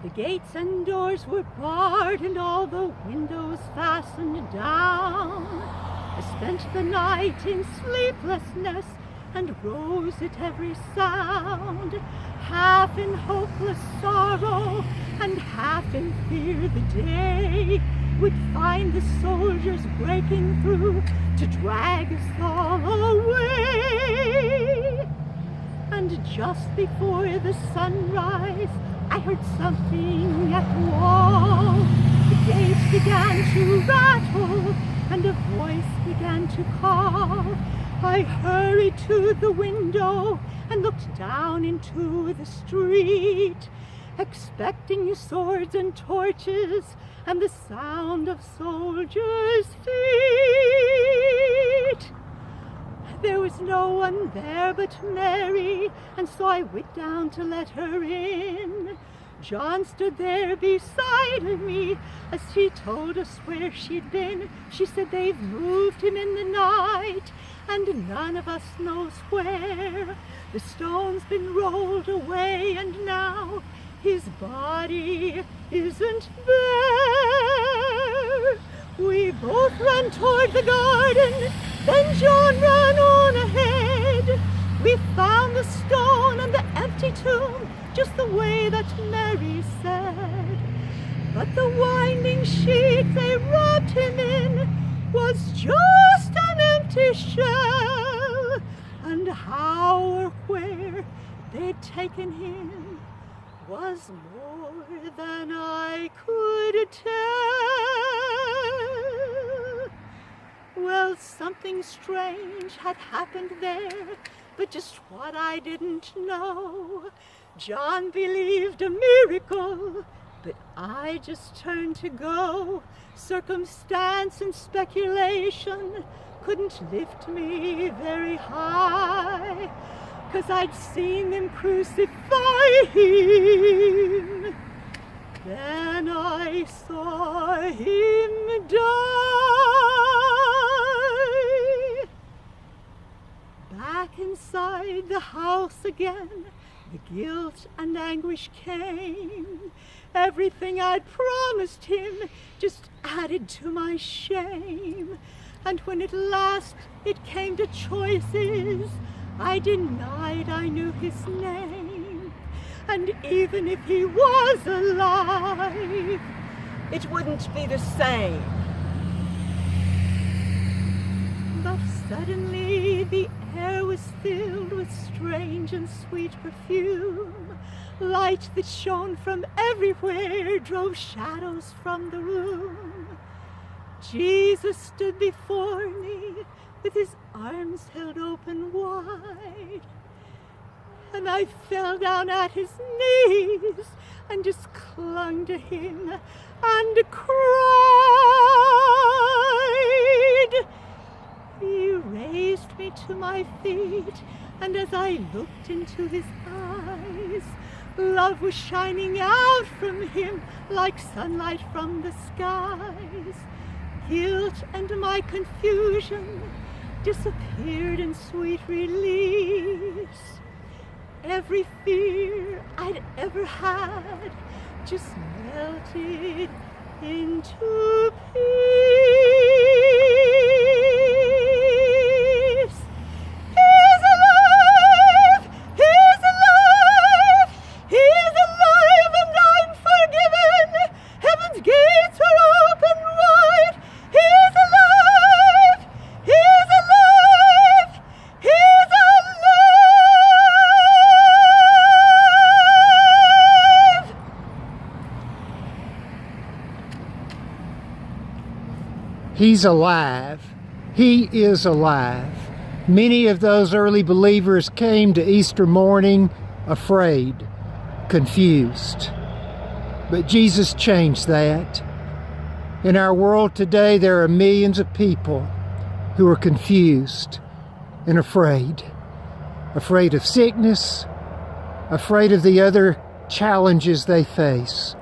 The gates and doors were barred and all the windows fastened down. I spent the night in sleeplessness and rose at every sound, half in hopeless sorrow and half in fear the day would find the soldiers breaking through to drag us all away. And just before the sunrise, I heard something at the wall. The gates began to rattle and a voice began to call. I hurried to the window and looked down into the street, expecting swords and torches and the sound of soldiers' feet. There was no one there but Mary, and so I went down to let her in. John stood there beside me as she told us where she'd been. She said they've moved him in the night, and none of us knows where. The stone's been rolled away, and now his body isn't there. We both ran toward the garden, then John ran on ahead. We found the stone and the empty tomb, just the way that Mary said. But the winding sheet they wrapped him in was just an empty shell, and how or where they'd taken him was more than I could tell. Well, something strange had happened there, but just what I didn't know. John believed a miracle, but I just turned to go. Circumstance and speculation couldn't lift me very high, 'cause I'd seen them crucify him. Then I saw him die. Back inside the house again, the guilt and anguish came. Everything I'd promised him just added to my shame. And when at last it came to choices, I denied I knew his name. And even if he was alive, it wouldn't be the same. But suddenly the air was filled with strange and sweet perfume. Light that shone from everywhere drove shadows from the room. Jesus stood before me with his arms held open wide. And I fell down at his knees and just clung to him and cried. He raised me to my feet, and as I looked into his eyes, love was shining out from him like sunlight from the skies. Guilt and my confusion disappeared in sweet release. Every fear I'd ever had just melted into peace. He's alive! He's alive! He's alive and I'm forgiven! Heaven's gates are open wide! He's alive! He's alive! He's alive! He's alive. He is alive. Many of those early believers came to Easter morning afraid, confused. But Jesus changed that. In our world today, there are millions of people who are confused and afraid. Afraid of sickness, afraid of the other challenges they face.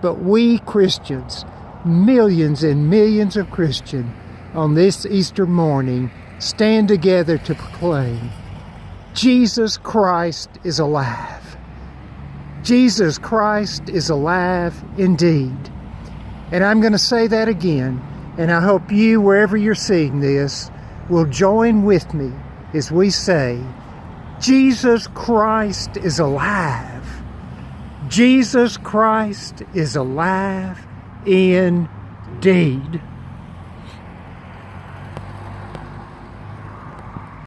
But we Christians, millions and millions of Christians, on this Easter morning, stand together to proclaim, Jesus Christ is alive. Jesus Christ is alive indeed. And I'm going to say that again, and I hope you, wherever you're seeing this, will join with me as we say, Jesus Christ is alive. Jesus Christ is alive indeed.